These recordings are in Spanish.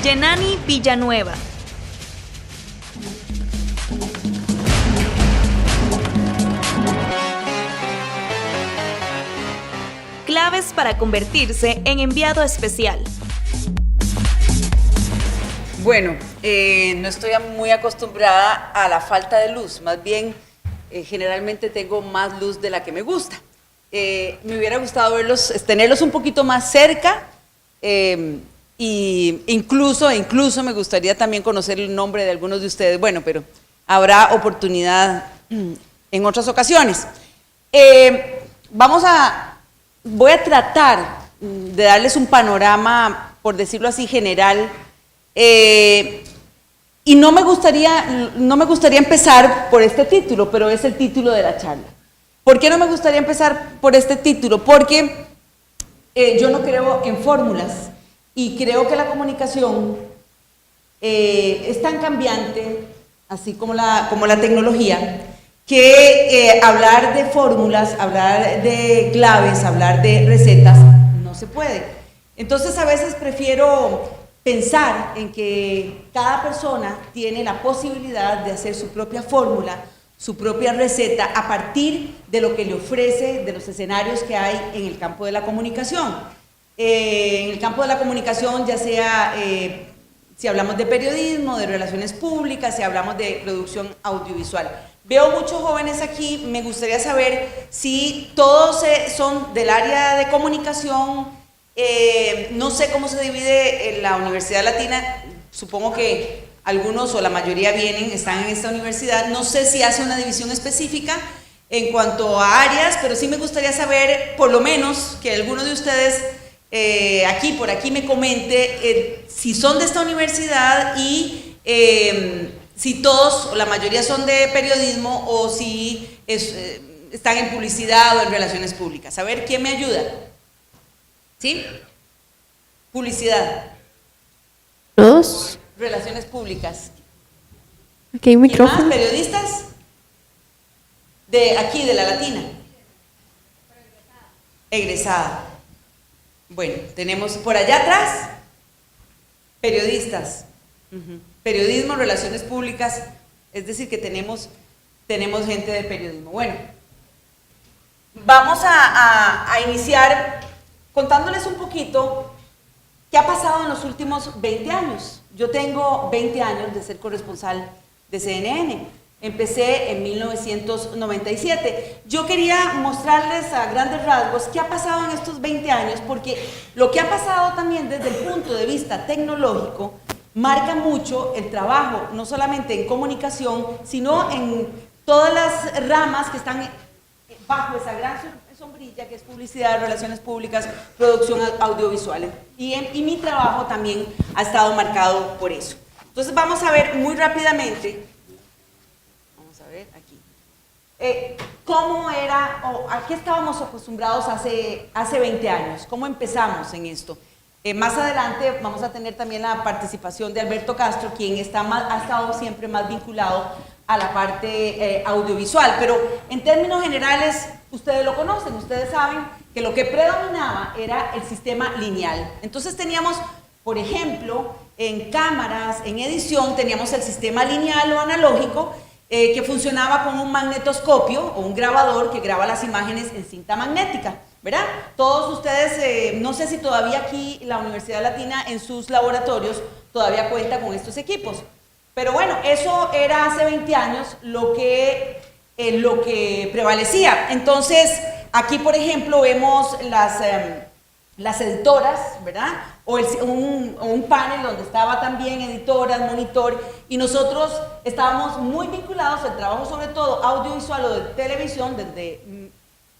Yenani Villanueva. Claves para convertirse en enviado especial. Bueno, no estoy muy acostumbrada a la falta de luz, más bien generalmente tengo más luz de la que me gusta. Me hubiera gustado tenerlos un poquito más cerca, y incluso me gustaría también conocer el nombre de algunos de ustedes, bueno, pero habrá oportunidad en otras ocasiones. Voy a tratar de darles un panorama, por decirlo así, general, y no me gustaría empezar por este título, pero es el título de la charla. ¿Por qué no me gustaría empezar por este título? Porque yo no creo en fórmulas y creo que la comunicación es tan cambiante, así como la tecnología, que hablar de fórmulas, hablar de claves, hablar de recetas, no se puede. Entonces a veces prefiero pensar en que cada persona tiene la posibilidad de hacer su propia fórmula, su propia receta a partir de lo que le ofrece, de los escenarios que hay en el campo de la comunicación. En el campo de la comunicación, ya sea si hablamos de periodismo, de relaciones públicas, si hablamos de producción audiovisual. Veo muchos jóvenes aquí, me gustaría saber si todos son del área de comunicación. No sé cómo se divide en la Universidad Latina, supongo que algunos o la mayoría están en esta universidad, no sé si hace una división específica en cuanto a áreas, pero sí me gustaría saber, por lo menos, que alguno de ustedes por aquí me comente si son de esta universidad y si todos o la mayoría son de periodismo o si están en publicidad o en relaciones públicas. A ver, ¿quién me ayuda? ¿Sí? Publicidad. Dos. Relaciones públicas. Aquí hay un micrófono. ¿Más? ¿Periodistas? De aquí, de la Latina. Egresada. Bueno, tenemos por allá atrás periodistas. Periodismo, relaciones públicas, es decir que tenemos gente de periodismo. Bueno, vamos a iniciar contándoles un poquito qué ha pasado en los últimos 20 años. Yo tengo 20 años de ser corresponsal de CNN. Empecé en 1997. Yo quería mostrarles a grandes rasgos qué ha pasado en estos 20 años, porque lo que ha pasado también desde el punto de vista tecnológico marca mucho el trabajo, no solamente en comunicación, sino en todas las ramas que están bajo esa gran sombrilla que es publicidad, relaciones públicas, producción audiovisual. Y mi trabajo también ha estado marcado por eso. Entonces vamos a ver muy rápidamente, cómo era o a qué estábamos acostumbrados hace 20 años, cómo empezamos en esto. Más adelante vamos a tener también la participación de Alberto Castro, quien ha estado siempre más vinculado a la parte audiovisual, pero en términos generales ustedes lo conocen, ustedes saben que lo que predominaba era el sistema lineal. Entonces teníamos, por ejemplo, en cámaras, en edición, teníamos el sistema lineal o analógico, que funcionaba con un magnetoscopio o un grabador que graba las imágenes en cinta magnética, ¿verdad? Todos ustedes, no sé si todavía aquí la Universidad Latina en sus laboratorios todavía cuenta con estos equipos, pero bueno, eso era hace 20 años lo que prevalecía. Entonces, aquí por ejemplo vemos las editoras, ¿verdad? O un panel donde estaba también editoras, monitor, y nosotros estábamos muy vinculados al trabajo, sobre todo audiovisual o de televisión, desde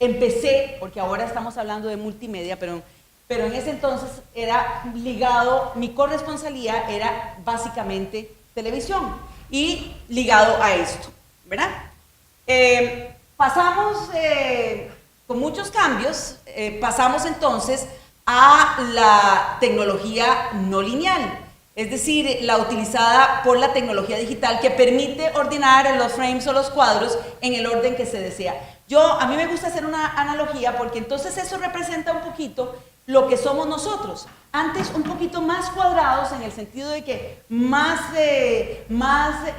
empecé, porque ahora estamos hablando de multimedia, pero en ese entonces era ligado, mi corresponsalía era básicamente televisión y ligado a esto, ¿verdad? Pasamos con muchos cambios, pasamos entonces a la tecnología no lineal, es decir, la utilizada por la tecnología digital que permite ordenar los frames o los cuadros en el orden que se desea. A mí me gusta hacer una analogía porque entonces eso representa un poquito lo que somos nosotros. Antes un poquito más cuadrados en el sentido de que más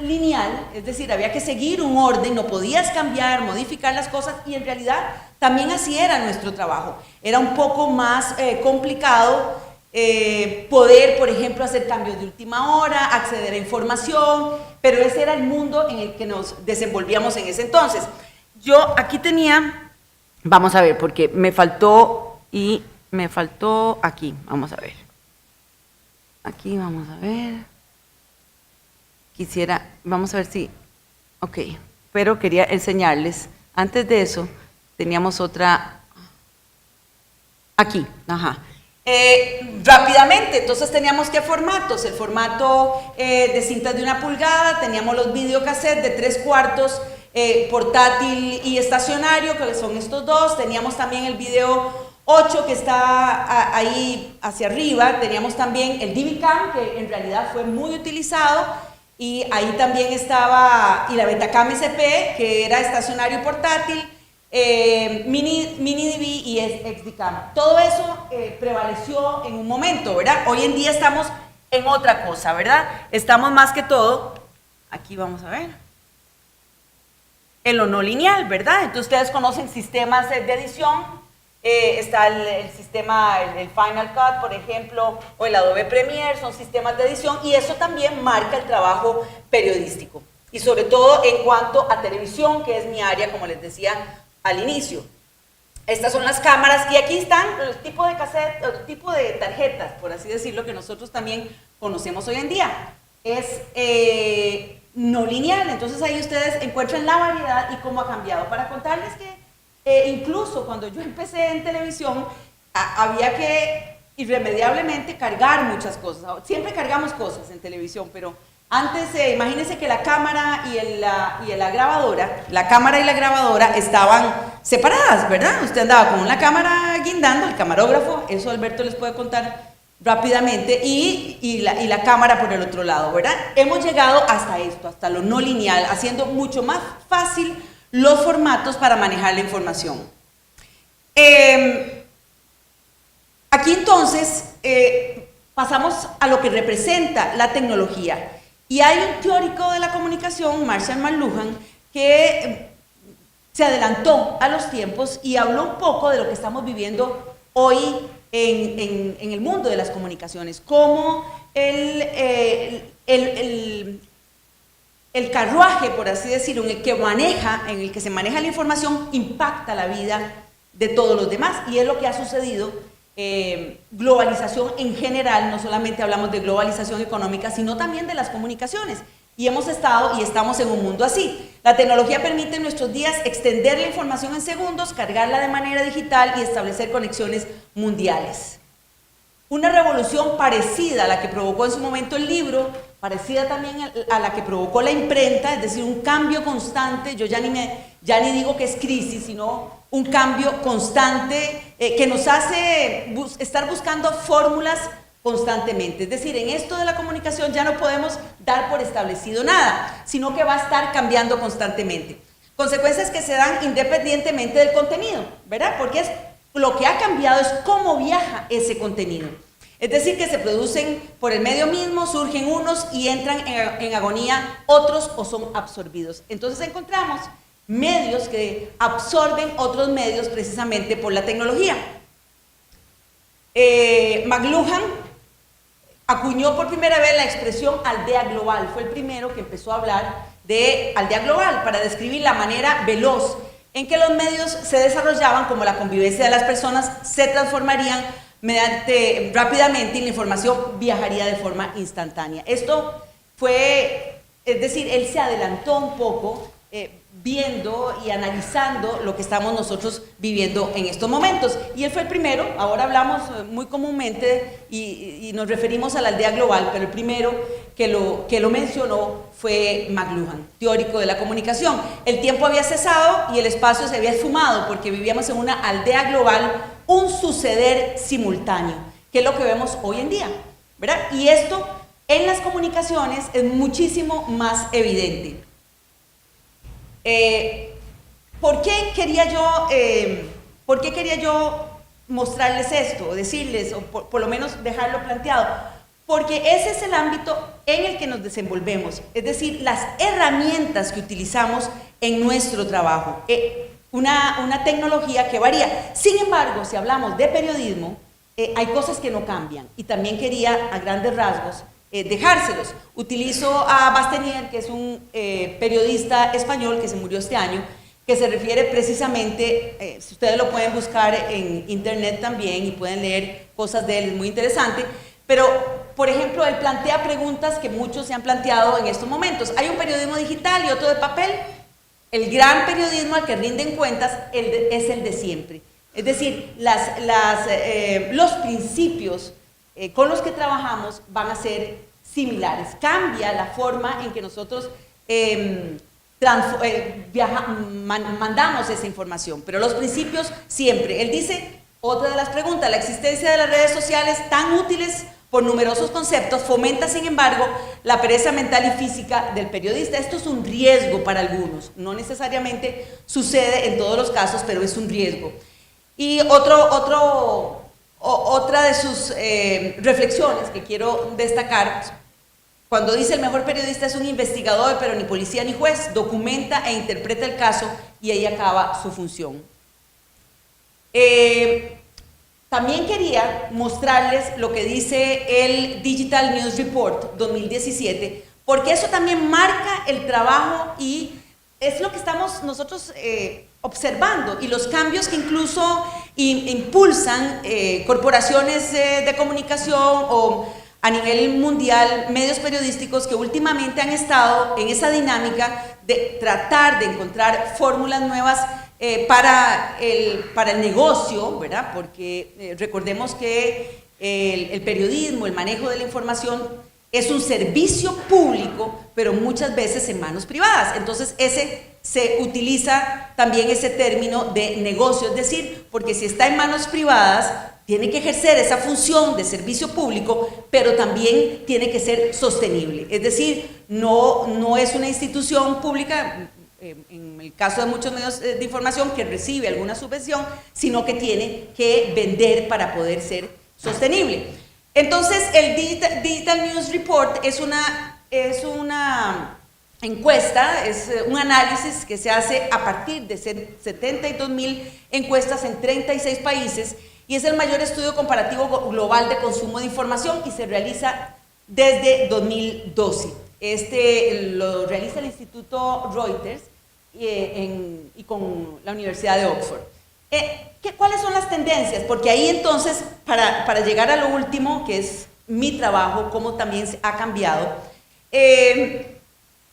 lineal, es decir, había que seguir un orden, no podías cambiar, modificar las cosas y en realidad también así era nuestro trabajo. Era un poco más complicado poder, por ejemplo, hacer cambios de última hora, acceder a información, pero ese era el mundo en el que nos desenvolvíamos en ese entonces. Yo aquí tenía, vamos a ver, porque me faltó aquí, vamos a ver. Aquí, vamos a ver. Vamos a ver si, ok, pero quería enseñarles, antes de eso, teníamos otra, aquí, ajá. Rápidamente, entonces teníamos qué formatos, el formato de cintas de 1 pulgada, teníamos los videocassettes de 3/4, portátil y estacionario, que son estos dos, teníamos también el video 8 que está ahí hacia arriba, teníamos también el DV-Cam, que en realidad fue muy utilizado, y ahí también estaba, y la Betacam SP, que era estacionario y portátil, mini DV y XD-Cam. Todo eso prevaleció en un momento, ¿verdad? Hoy en día estamos en otra cosa, ¿verdad? Estamos más que todo, aquí vamos a ver, en lo no lineal, ¿verdad? Entonces ustedes conocen sistemas de edición. Está el sistema, el Final Cut, por ejemplo, o el Adobe Premiere, son sistemas de edición y eso también marca el trabajo periodístico. Y sobre todo en cuanto a televisión, que es mi área, como les decía al inicio. Estas son las cámaras y aquí están el tipo de cassette, el tipo de tarjetas, por así decirlo, que nosotros también conocemos hoy en día. Es no lineal, entonces ahí ustedes encuentran la variedad y cómo ha cambiado. Para contarles que incluso cuando yo empecé en televisión, había que irremediablemente cargar muchas cosas. Siempre cargamos cosas en televisión, pero antes, imagínense que la cámara y la grabadora estaban separadas, ¿verdad? Usted andaba con la cámara guindando, el camarógrafo, eso Alberto les puede contar rápidamente, y la cámara por el otro lado, ¿verdad? Hemos llegado hasta esto, hasta lo no lineal, haciendo mucho más fácil los formatos para manejar la información. Aquí entonces pasamos a lo que representa la tecnología. Y hay un teórico de la comunicación, Marshall McLuhan, que se adelantó a los tiempos y habló un poco de lo que estamos viviendo hoy en el mundo de las comunicaciones, cómo el carruaje, por así decirlo, en el que se maneja la información, impacta la vida de todos los demás, y es lo que ha sucedido. Globalización en general, no solamente hablamos de globalización económica, sino también de las comunicaciones, y hemos estado y estamos en un mundo así. La tecnología permite en nuestros días extender la información en segundos, cargarla de manera digital y establecer conexiones mundiales. Una revolución parecida a la que provocó en su momento el libro, parecida también a la que provocó la imprenta, es decir, un cambio constante. Yo ya ni digo que es crisis, sino un cambio constante que nos hace estar buscando fórmulas constantemente. Es decir, en esto de la comunicación ya no podemos dar por establecido nada, sino que va a estar cambiando constantemente. Consecuencias que se dan independientemente del contenido, ¿verdad? Porque lo que ha cambiado es cómo viaja ese contenido. Es decir, que se producen por el medio mismo, surgen unos y entran en agonía otros o son absorbidos. Entonces encontramos medios que absorben otros medios precisamente por la tecnología. McLuhan acuñó por primera vez la expresión aldea global. Fue el primero que empezó a hablar de aldea global para describir la manera veloz en que los medios se desarrollaban, como la convivencia de las personas se transformarían rápidamente y la información viajaría de forma instantánea. Esto fue, es decir, él se adelantó un poco viendo y analizando lo que estamos nosotros viviendo en estos momentos. Y él fue el primero, ahora hablamos muy comúnmente y nos referimos a la aldea global, pero el primero que lo mencionó fue McLuhan, teórico de la comunicación. El tiempo había cesado y el espacio se había esfumado porque vivíamos en una aldea global, un suceder simultáneo, que es lo que vemos hoy en día, ¿verdad? Y esto en las comunicaciones es muchísimo más evidente. ¿Por qué quería yo mostrarles esto, o decirles, o por lo menos dejarlo planteado, porque ese es el ámbito en el que nos desenvolvemos, es decir, las herramientas que utilizamos en nuestro trabajo, una tecnología que varía. Sin embargo, si hablamos de periodismo, hay cosas que no cambian, y también quería a grandes rasgos dejárselos. Utilizo a Bastenier, que es un periodista español que se murió este año, que se refiere precisamente, si ustedes lo pueden buscar en internet también y pueden leer cosas de él, es muy interesante, pero, por ejemplo, él plantea preguntas que muchos se han planteado en estos momentos. Hay un periodismo digital y otro de papel. El gran periodismo al que rinden cuentas es el de siempre. Es decir, los principios con los que trabajamos van a ser similares. Cambia la forma en que nosotros mandamos esa información, pero los principios siempre. Él dice, otra de las preguntas, la existencia de las redes sociales tan útiles por numerosos conceptos fomenta, sin embargo, la pereza mental y física del periodista. Esto es un riesgo para algunos, no necesariamente sucede en todos los casos, pero es un riesgo. Y otra de sus reflexiones que quiero destacar, cuando dice el mejor periodista es un investigador, pero ni policía ni juez, documenta e interpreta el caso y ahí acaba su función. También quería mostrarles lo que dice el Digital News Report 2017, porque eso también marca el trabajo y es lo que estamos nosotros observando y los cambios que incluso impulsan corporaciones de comunicación o a nivel mundial, medios periodísticos que últimamente han estado en esa dinámica de tratar de encontrar fórmulas nuevas para el negocio, ¿verdad? Porque recordemos que el periodismo, el manejo de la información es un servicio público, pero muchas veces en manos privadas. Entonces se utiliza también ese término de negocio, es decir, porque si está en manos privadas, tiene que ejercer esa función de servicio público, pero también tiene que ser sostenible. Es decir, no es una institución pública, en el caso de muchos medios de información, que recibe alguna subvención, sino que tiene que vender para poder ser sostenible. Entonces, el Digital News Report es una encuesta, es un análisis que se hace a partir de 72,000 encuestas en 36 países y es el mayor estudio comparativo global de consumo de información y se realiza desde 2012. Lo realiza el Instituto Reuters y con la Universidad de Oxford. ¿Cuáles son las tendencias? Porque ahí entonces, para llegar a lo último, que es mi trabajo, cómo también se ha cambiado,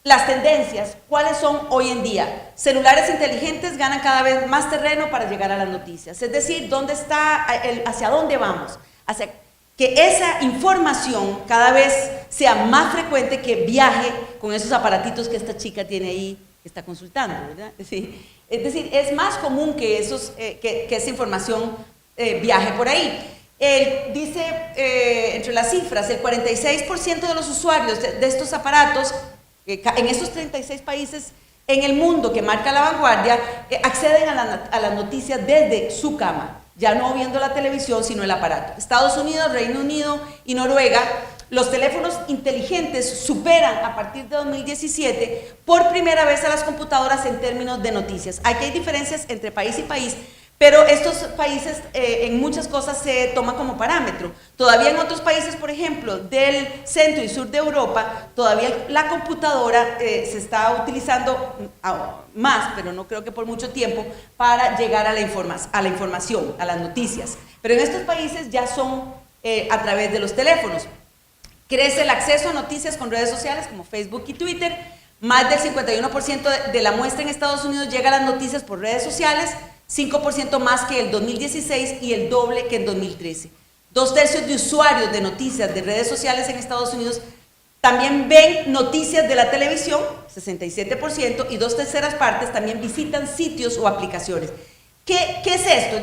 las tendencias, ¿cuáles son hoy en día? Celulares inteligentes ganan cada vez más terreno para llegar a las noticias. Es decir, hacia dónde vamos, hacia que esa información cada vez sea más frecuente, que viaje con esos aparatitos que esta chica tiene ahí, que está consultando, ¿verdad? Sí. Es decir, es más común que esa información viaje por ahí. Dice, entre las cifras, el 46% de los usuarios de estos aparatos, en estos 36 países en el mundo que marca la vanguardia, acceden a las noticias desde su cama, ya no viendo la televisión, sino el aparato. Estados Unidos, Reino Unido y Noruega, los teléfonos inteligentes superan a partir de 2017 por primera vez a las computadoras en términos de noticias. Aquí hay diferencias entre país y país, pero estos países en muchas cosas se toman como parámetro. Todavía en otros países, por ejemplo, del centro y sur de Europa, todavía la computadora se está utilizando más, pero no creo que por mucho tiempo, para llegar a la información, a las noticias. Pero en estos países ya son a través de los teléfonos. Crece el acceso a noticias con redes sociales como Facebook y Twitter. Más del 51% de la muestra en Estados Unidos llega a las noticias por redes sociales, 5% más que el 2016 y el doble que en 2013. 2/3 de usuarios de noticias de redes sociales en Estados Unidos también ven noticias de la televisión, 67%, y 2/3 partes también visitan sitios o aplicaciones. ¿Qué es esto?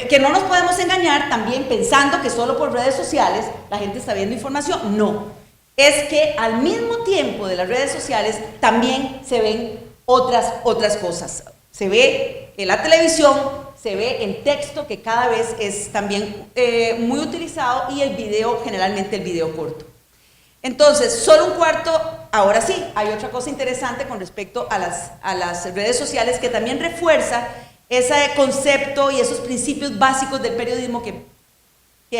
Que no nos podemos engañar también pensando que solo por redes sociales la gente está viendo información. No, es que al mismo tiempo de las redes sociales también se ven otras cosas. Se ve en la televisión, se ve el texto, que cada vez es también muy utilizado, y el video, generalmente el video corto. Entonces, solo un cuarto. Ahora sí, hay otra cosa interesante con respecto a las redes sociales que también refuerza ese concepto y esos principios básicos del periodismo que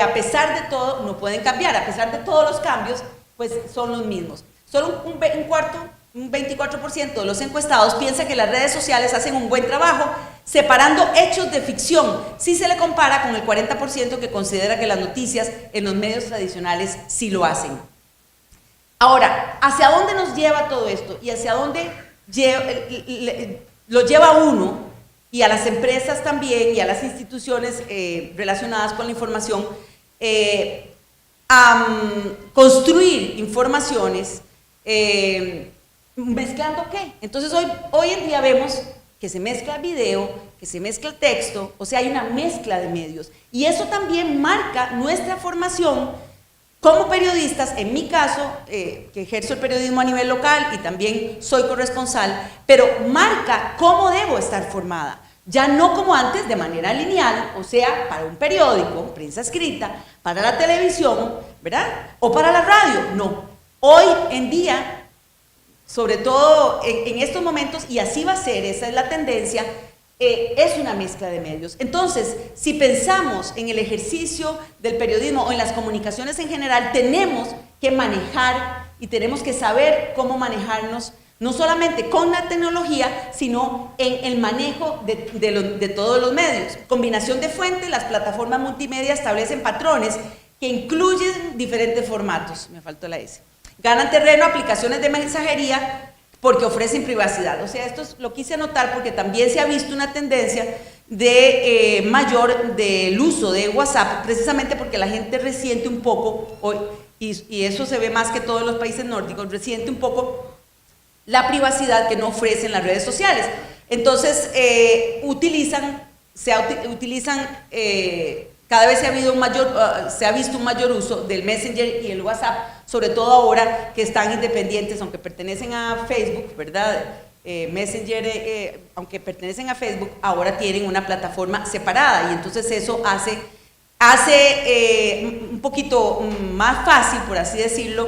a pesar de todo no pueden cambiar, a pesar de todos los cambios, pues son los mismos. Solo un 24% de los encuestados piensa que las redes sociales hacen un buen trabajo separando hechos de ficción, si se le compara con el 40% que considera que las noticias en los medios tradicionales sí lo hacen. Ahora, ¿hacia dónde nos lleva todo esto? Y hacia dónde lo lleva a uno y a las empresas también y a las instituciones relacionadas con la información a construir informaciones mezclando qué. Entonces hoy en día vemos que se mezcla video, que se mezcla texto, o sea, hay una mezcla de medios. Y eso también marca nuestra formación como periodistas, en mi caso, que ejerzo el periodismo a nivel local y también soy corresponsal, pero marca cómo debo estar formada. Ya no como antes, de manera lineal, o sea, para un periódico, prensa escrita, para la televisión, ¿verdad? O para la radio, no. Hoy en día, sobre todo en estos momentos, y así va a ser, esa es la tendencia, es una mezcla de medios. Entonces, si pensamos en el ejercicio del periodismo o en las comunicaciones en general, tenemos que manejar y tenemos que saber cómo manejarnos, no solamente con la tecnología, sino en el manejo de todos los medios. Combinación de fuentes, las plataformas multimedia establecen patrones que incluyen diferentes formatos. Me faltó la S. Ganan terreno aplicaciones de mensajería porque ofrecen privacidad. O sea, esto lo quise anotar porque también se ha visto una tendencia de mayor del uso de WhatsApp, precisamente porque la gente resiente un poco, y eso se ve más que todos los países nórdicos, resiente un poco la privacidad que no ofrecen las redes sociales. Entonces, cada vez se ha visto un mayor uso del Messenger y el WhatsApp, sobre todo ahora que están independientes, aunque pertenecen a Facebook, ¿verdad? Messenger, aunque pertenecen a Facebook, ahora tienen una plataforma separada, y entonces eso hace un poquito más fácil, por así decirlo,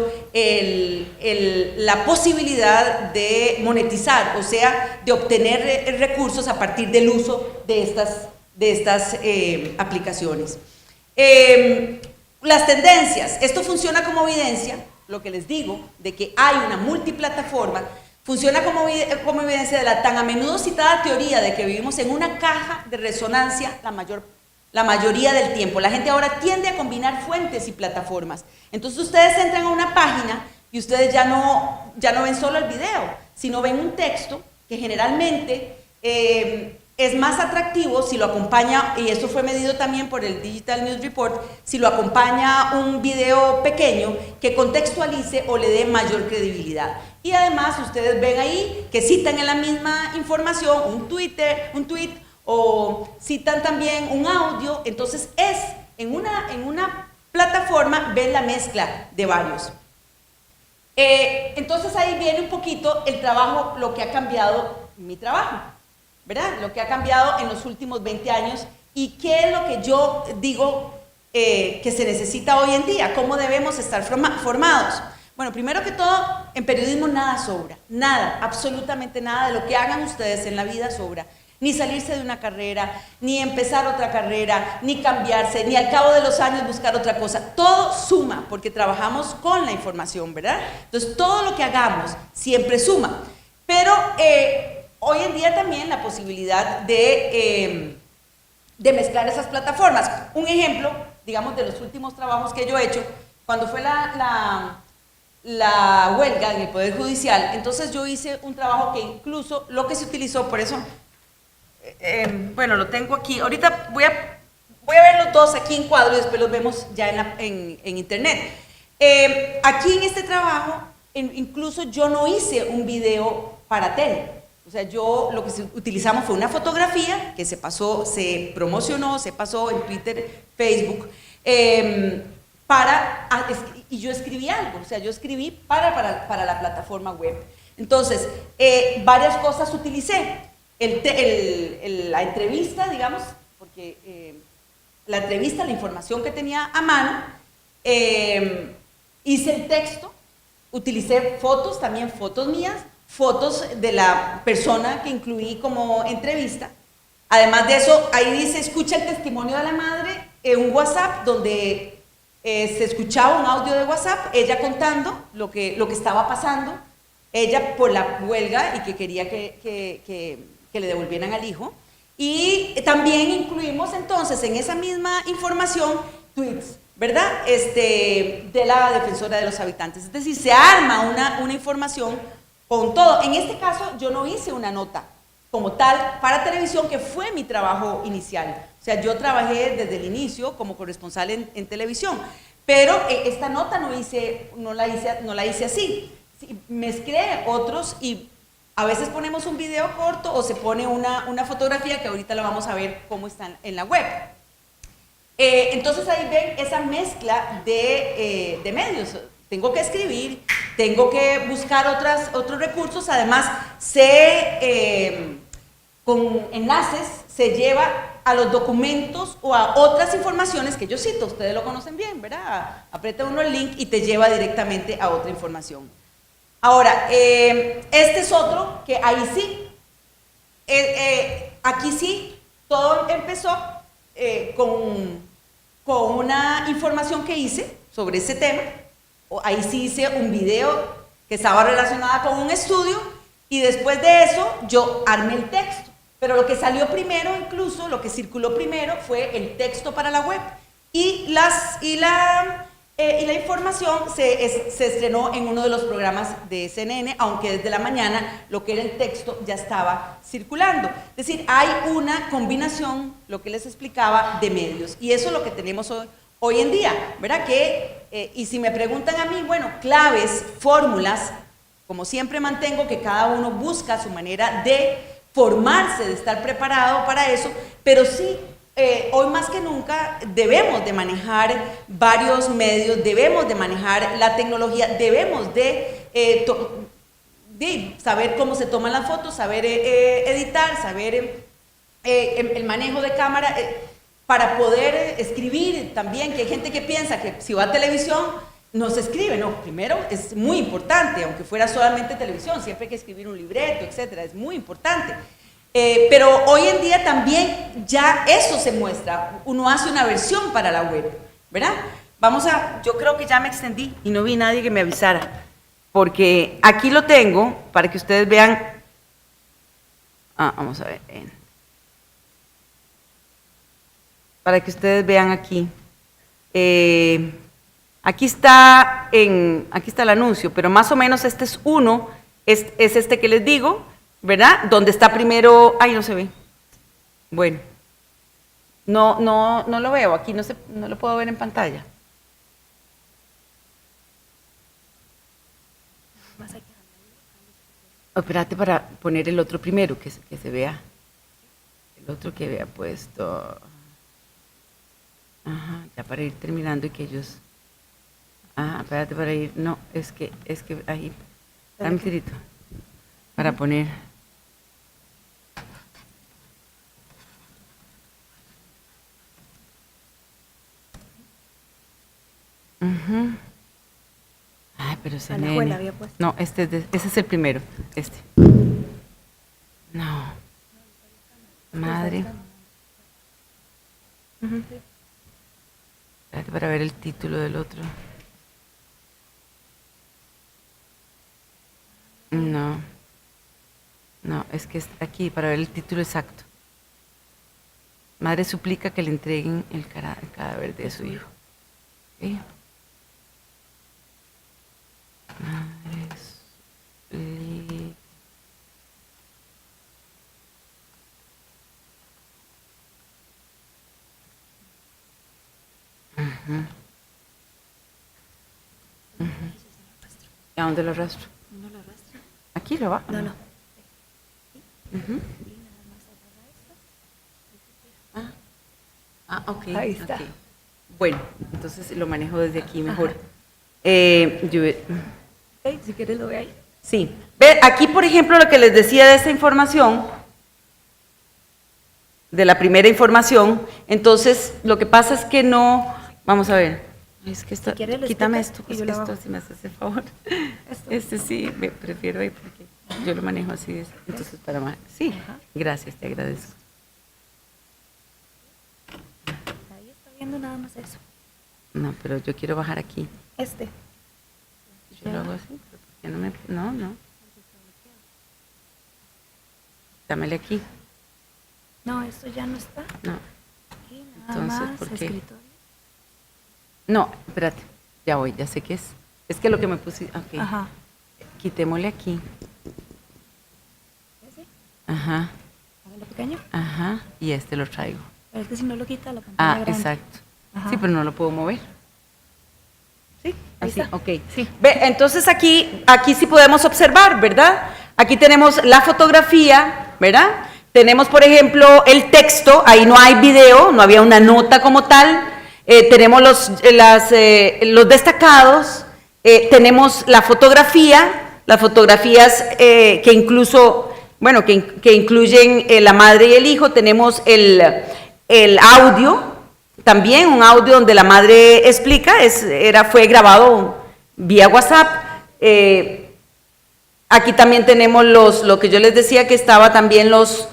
la posibilidad de monetizar, o sea, de obtener recursos a partir del uso de estas aplicaciones. Las tendencias, esto funciona como evidencia, lo que les digo, de que hay una multiplataforma, funciona como evidencia de la tan a menudo citada teoría de que vivimos en una caja de resonancia la mayoría del tiempo. La gente ahora tiende a combinar fuentes y plataformas. Entonces ustedes entran a una página y ustedes ya no ven solo el video, sino ven un texto que generalmente es más atractivo si lo acompaña, y esto fue medido también por el Digital News Report, si lo acompaña un video pequeño que contextualice o le dé mayor credibilidad. Y además ustedes ven ahí que citan en la misma información un tweet, o citan también un audio. Entonces en una plataforma ven la mezcla de varios. Entonces ahí viene un poquito el trabajo, lo que ha cambiado mi trabajo, ¿verdad? Lo que ha cambiado en los últimos 20 años y qué es lo que yo digo que se necesita hoy en día, cómo debemos estar formados. Bueno, primero que todo, en periodismo nada sobra, nada, absolutamente nada de lo que hagan ustedes en la vida sobra. Ni salirse de una carrera, ni empezar otra carrera, ni cambiarse, ni al cabo de los años buscar otra cosa. Todo suma, porque trabajamos con la información, ¿verdad? Entonces, todo lo que hagamos siempre suma. Pero hoy en día también la posibilidad de mezclar esas plataformas. Un ejemplo, digamos, de los últimos trabajos que yo he hecho, cuando fue la huelga en el Poder Judicial, entonces yo hice un trabajo que incluso lo que se utilizó, por eso, bueno, lo tengo aquí, ahorita voy a ver los dos aquí en cuadro y después los vemos ya en internet. Aquí en este trabajo, incluso yo no hice un video para tele. O sea, lo que utilizamos fue una fotografía que se promocionó, se pasó en Twitter, Facebook, y yo escribí algo, o sea, yo escribí para la plataforma web. Entonces, varias cosas utilicé. La entrevista, digamos, la entrevista, la información que tenía a mano, hice el texto, utilicé fotos, también fotos mías, fotos de la persona que incluí como entrevista. Además de eso, ahí dice, escucha el testimonio de la madre, un WhatsApp donde se escuchaba un audio de WhatsApp, ella contando lo que estaba pasando, ella por la huelga y que quería que le devolvieran al hijo. Y también incluimos entonces en esa misma información tweets, ¿verdad? De la defensora de los habitantes. Es decir, se arma una información con todo. En este caso yo no hice una nota como tal para televisión, que fue mi trabajo inicial. O sea, yo trabajé desde el inicio como corresponsal en televisión, pero esta nota no la hice así. Sí, mezclé otros y a veces ponemos un video corto o se pone una fotografía que ahorita la vamos a ver cómo están en la web. Entonces ahí ven esa mezcla de medios. Tengo que escribir, tengo que buscar otros recursos, además con enlaces se lleva a los documentos o a otras informaciones que yo cito, ustedes lo conocen bien, ¿verdad? Aprieta uno el link y te lleva directamente a otra información. Ahora, este es otro que ahí sí, aquí sí, todo empezó con una información que hice sobre ese tema. Ahí sí hice un video que estaba relacionada con un estudio y después de eso yo armé el texto. Pero lo que salió primero, incluso lo que circuló primero, fue el texto para la web y la información se estrenó en uno de los programas de CNN, aunque desde la mañana lo que era el texto ya estaba circulando. Es decir, hay una combinación, lo que les explicaba, de medios y eso es lo que tenemos hoy en día, ¿verdad? Y si me preguntan a mí, bueno, claves, fórmulas, como siempre mantengo que cada uno busca su manera de formarse, de estar preparado para eso, pero sí, hoy más que nunca debemos de manejar varios medios, debemos de manejar la tecnología, debemos de saber cómo se toman las fotos, saber editar, saber el manejo de cámara, para poder escribir también, que hay gente que piensa que si va a televisión no se escribe. No, primero es muy importante, aunque fuera solamente televisión, siempre hay que escribir un libreto, etcétera, es muy importante. Pero hoy en día también ya eso se muestra, uno hace una versión para la web, ¿verdad? Yo creo que ya me extendí y no vi nadie que me avisara, porque aquí lo tengo para que ustedes vean. Vamos a ver, para que ustedes vean aquí. Aquí está el anuncio, pero más o menos este es uno, es este que les digo, ¿verdad? Donde está primero, no se ve. Bueno, no lo veo, aquí no lo puedo ver en pantalla. Espérate para poner el otro primero, que se vea. El otro que vea puesto. Ajá, ya para ir terminando y que ellos. Espérate para ir. No, es que ahí. Dame un tirito. Para poner. Pero ese nene. Había puesto. No, ese es el primero. No. Madre. Espérate para ver el título del otro. No, es que es aquí para ver el título exacto. Madre suplica que le entreguen el cadáver de su hijo. ¿Okay? Madre suplica. ¿A dónde lo arrastro? No lo arrastro. ¿Aquí lo va? No. Ok. Ahí está. Okay. Bueno, entonces lo manejo desde aquí mejor. Si quieres lo ve ahí. Sí. Ve, aquí por ejemplo lo que les decía de esta información, de la primera información. Entonces, lo que pasa es que no, vamos a ver, es que esto, Si quiere, le quítame explica esto, y es yo que lo esto, hago. si me haces el favor. Esto. Este sí, me prefiero ahí porque yo lo manejo así, entonces para más. Sí, gracias, te agradezco. Ahí está viendo nada más eso. No, pero yo quiero bajar aquí. Yo lo hago así, pero ¿por qué no me...? No. Dámele aquí. No, esto ya no está. No. Aquí nada Entonces, más, ¿por qué? escritorio. No, espérate. Ya voy, ya sé qué es. Es que lo que me puse... Ok. Ajá. Quitémosle aquí. ¿Ese? Ajá, Hágalo pequeño. ajá. Y este lo traigo. Pero es que si no lo quita, la pantalla Ah, grande. exacto. Ajá. Sí, pero no lo puedo mover. Sí, ahí Así, está. ok. Sí. Ve, entonces aquí sí podemos observar, ¿verdad? Aquí tenemos la fotografía, ¿verdad? Tenemos, por ejemplo, el texto, ahí no hay video, no había una nota como tal. Tenemos los destacados, tenemos la fotografía, las fotografías que incluso, bueno, que incluyen la madre y el hijo. Tenemos el audio, también un audio donde la madre explica, fue grabado vía WhatsApp. Aquí también tenemos lo que yo les decía, que estaba también los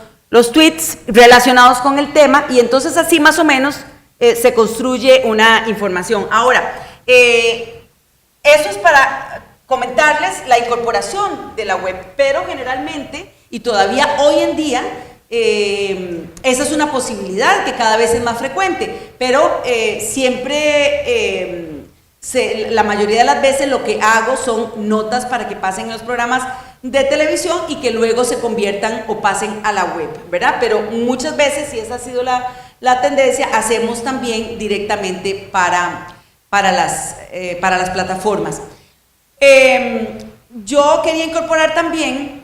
tweets relacionados con el tema, y entonces así más o menos se construye una información. Ahora, eso es para comentarles la incorporación de la web, pero generalmente, y todavía hoy en día, esa es una posibilidad que cada vez es más frecuente, pero siempre, la mayoría de las veces lo que hago son notas para que pasen en los programas de televisión y que luego se conviertan o pasen a la web, ¿verdad? Pero muchas veces, si esa ha sido la tendencia, hacemos también directamente para las plataformas. Yo quería incorporar también,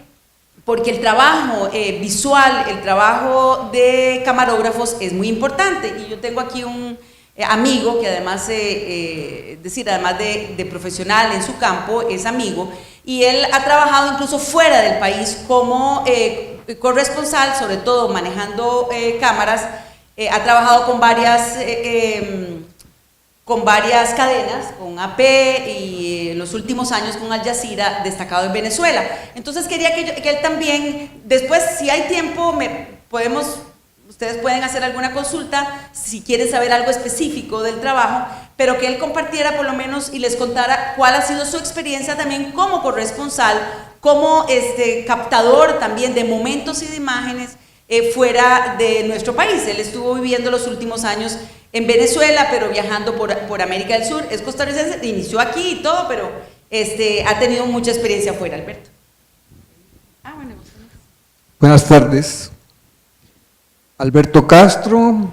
porque el trabajo visual, el trabajo de camarógrafos es muy importante, y yo tengo aquí un amigo que además, además de profesional en su campo, es amigo, y él ha trabajado incluso fuera del país como corresponsal, sobre todo manejando cámaras. Ha trabajado con varias cadenas, con AP y en los últimos años con Al Jazeera, destacado en Venezuela. Entonces quería que él también, después, si hay tiempo, ustedes pueden hacer alguna consulta si quieren saber algo específico del trabajo, pero que él compartiera por lo menos y les contara cuál ha sido su experiencia también como corresponsal, como captador también de momentos y de imágenes fuera de nuestro país. Él estuvo viviendo los últimos años en Venezuela, pero viajando por América del Sur. Es costarricense, inició aquí y todo, pero ha tenido mucha experiencia afuera, Alberto. Buenas tardes. Alberto Castro,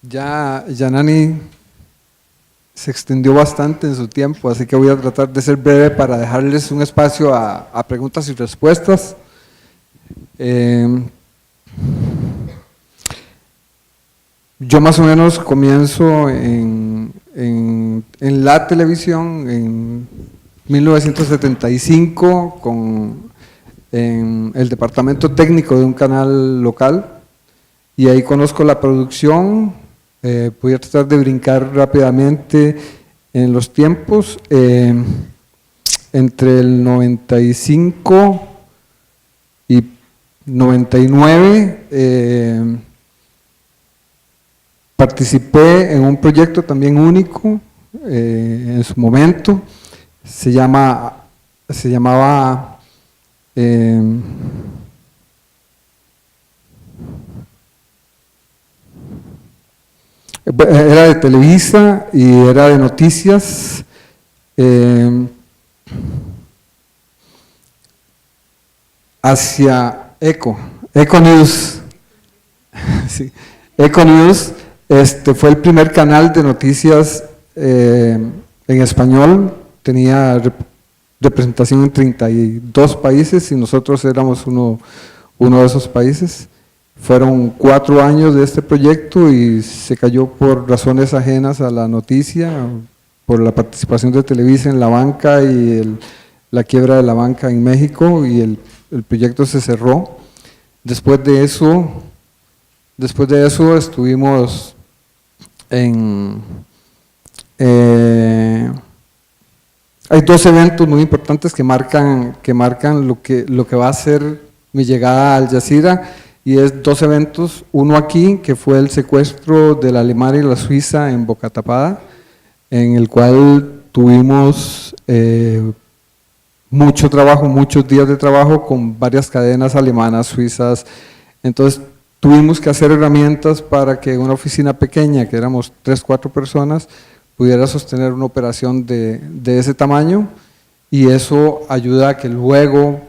ya Yanani se extendió bastante en su tiempo, así que voy a tratar de ser breve para dejarles un espacio a preguntas y respuestas. Yo más o menos comienzo en la televisión en 1975 en el departamento técnico de un canal local, y ahí conozco la producción. Voy a tratar de brincar rápidamente en los tiempos. Entre el 95 y 99 participé en un proyecto también único en su momento. Se llamaba era de Televisa y era de noticias. Hacia Eco News. Sí. Eco News fue el primer canal de noticias en español. Tenía representación en 32 países y nosotros éramos uno de esos países. Fueron 4 años de este proyecto y se cayó por razones ajenas a la noticia, por la participación de Televisa en la banca y la quiebra de la banca en México, y el proyecto se cerró. Después de eso estuvimos en... hay dos eventos muy importantes que marcan lo que va a ser mi llegada a Al Jazeera, y es dos eventos, uno aquí que fue el secuestro de la Alemania y la Suiza en Boca Tapada, en el cual tuvimos mucho trabajo, muchos días de trabajo con varias cadenas alemanas, suizas. Entonces tuvimos que hacer herramientas para que una oficina pequeña, que éramos 3, 4 personas, pudiera sostener una operación de ese tamaño, y eso ayuda a que luego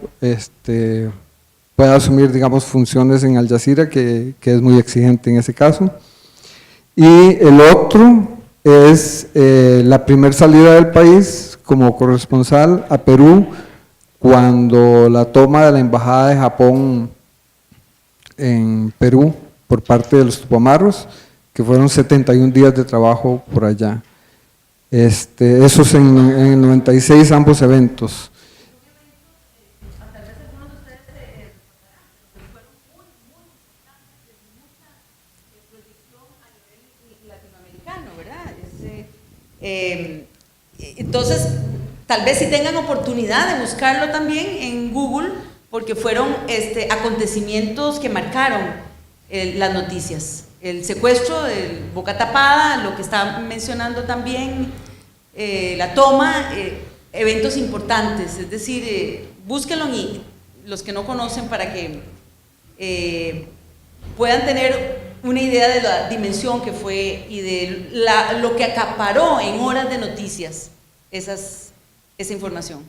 pueda asumir, digamos, funciones en Al Jazeera, que es muy exigente en ese caso. Y el otro es la primera salida del país como corresponsal a Perú, cuando la toma de la embajada de Japón en Perú por parte de los Tupamaros, que fueron 71 días de trabajo por allá. Esos en el 96, ambos eventos. Entonces, tal vez si tengan oportunidad de buscarlo también en Google, porque fueron acontecimientos que marcaron las noticias. El secuestro de Boca Tapada, lo que está mencionando también, la toma, eventos importantes, es decir, búsquenlo, y los que no conocen, para que puedan tener una idea de la dimensión que fue y de lo que acaparó en horas de noticias esa información.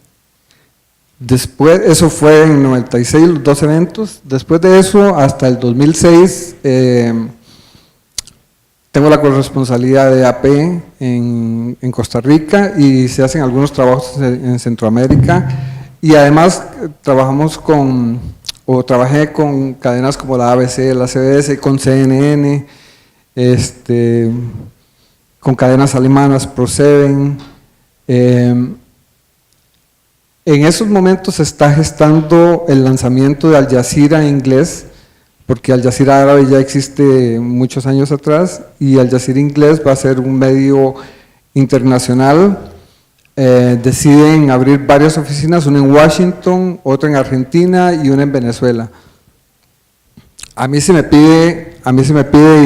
Después, eso fue en 96, los dos eventos. Después de eso, hasta el 2006, tengo la corresponsalía de AP en Costa Rica, y se hacen algunos trabajos en Centroamérica, y además trabajé con cadenas como la ABC, la CBS, con CNN, con cadenas alemanas, ProSieben. En esos momentos se está gestando el lanzamiento de Al Jazeera en inglés, porque Al Jazeera árabe ya existe muchos años atrás, y Al Jazeera inglés va a ser un medio internacional. Deciden abrir varias oficinas, una en Washington, otra en Argentina y una en Venezuela. A mí se me pide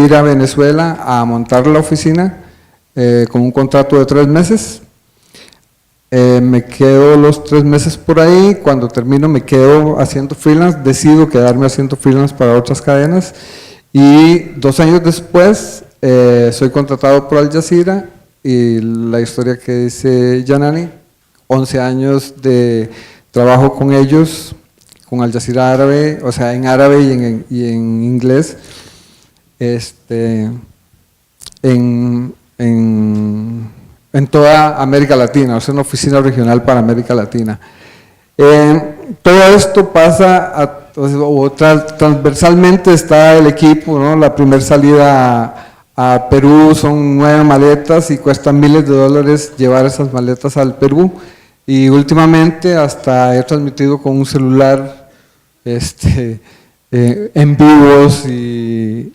ir a Venezuela a montar la oficina con un contrato de 3 meses. Me quedo los 3 meses por ahí. Cuando termino me quedo haciendo freelance, decido quedarme haciendo freelance para otras cadenas, y 2 años después soy contratado por Al Jazeera. Y la historia que dice Janani, 11 años de trabajo con ellos, con Al Jazeera árabe, o sea, en árabe y en inglés, en toda América Latina, o sea, una oficina regional para América Latina. Todo esto pasa, transversalmente está el equipo, ¿no? La primera salida a Perú son 9 maletas y cuesta miles de dólares llevar esas maletas al Perú, y últimamente hasta he transmitido con un celular en vivos, y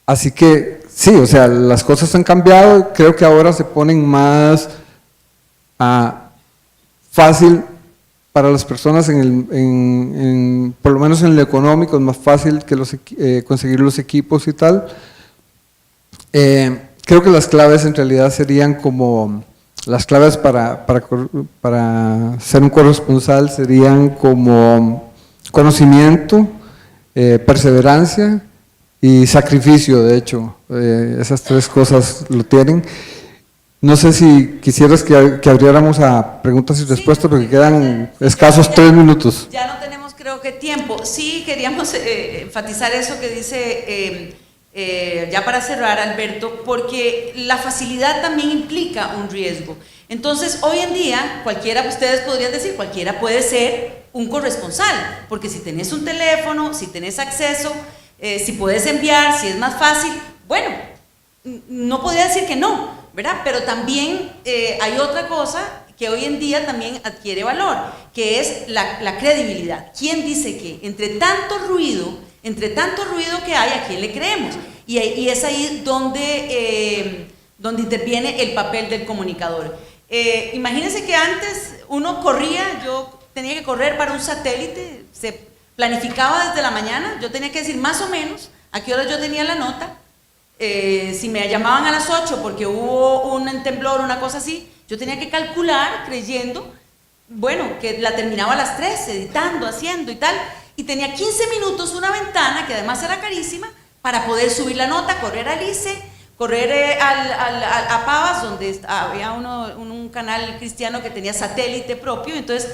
así que sí, o sea, las cosas han cambiado. Creo que ahora se ponen más fácil para las personas, por lo menos en lo económico, es más fácil que conseguir los equipos y tal. Creo que las claves en realidad serían como, las claves para ser un corresponsal serían como conocimiento, perseverancia y sacrificio. De hecho, esas 3 cosas lo tienen. No sé si quisieras que abriéramos a preguntas y respuestas, porque quedan escasos 3 minutos. Ya no tenemos, creo que, tiempo. Sí, queríamos enfatizar eso que dice, ya para cerrar, Alberto, porque la facilidad también implica un riesgo. Entonces, hoy en día, ustedes podrían decir, cualquiera puede ser un corresponsal, porque si tenés un teléfono, si tenés acceso, si puedes enviar, si es más fácil, bueno, no podría decir que no, ¿verdad? Pero también hay otra cosa que hoy en día también adquiere valor, que es la credibilidad. ¿Quién dice qué? Entre tanto ruido que hay, ¿a quién le creemos? Y es ahí donde interviene el papel del comunicador. Imagínense que antes uno corría, yo tenía que correr para un satélite, se planificaba desde la mañana, yo tenía que decir más o menos a qué hora yo tenía la nota. Si me llamaban a las 8 porque hubo un temblor, una cosa así, yo tenía que calcular creyendo, bueno, que la terminaba a las 3, editando, haciendo y tal, y tenía 15 minutos, una ventana que además era carísima, para poder subir la nota, correr al ICE, correr a Pavas, donde había un canal cristiano que tenía satélite propio, entonces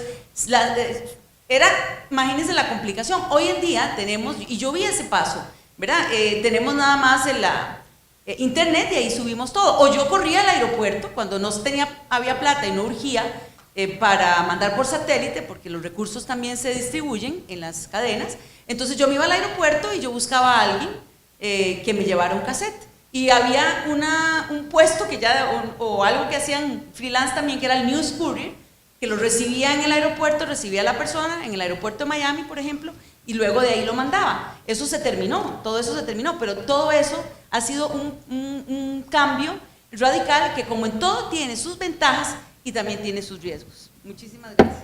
imagínense la complicación. Hoy en día tenemos, y yo vi ese paso, ¿verdad? Tenemos nada más internet y ahí subimos todo. O yo corría al aeropuerto cuando no había plata y no urgía para mandar por satélite, porque los recursos también se distribuyen en las cadenas. Entonces yo me iba al aeropuerto y yo buscaba a alguien que me llevara un cassette. Y había un puesto o algo que hacían freelance también, que era el News Courier, que lo recibía en el aeropuerto, recibía a la persona en el aeropuerto de Miami, por ejemplo, y luego de ahí lo mandaba. Eso se terminó, todo eso se terminó, pero todo eso ha sido un cambio radical que, como en todo, tiene sus ventajas y también tiene sus riesgos. Muchísimas gracias.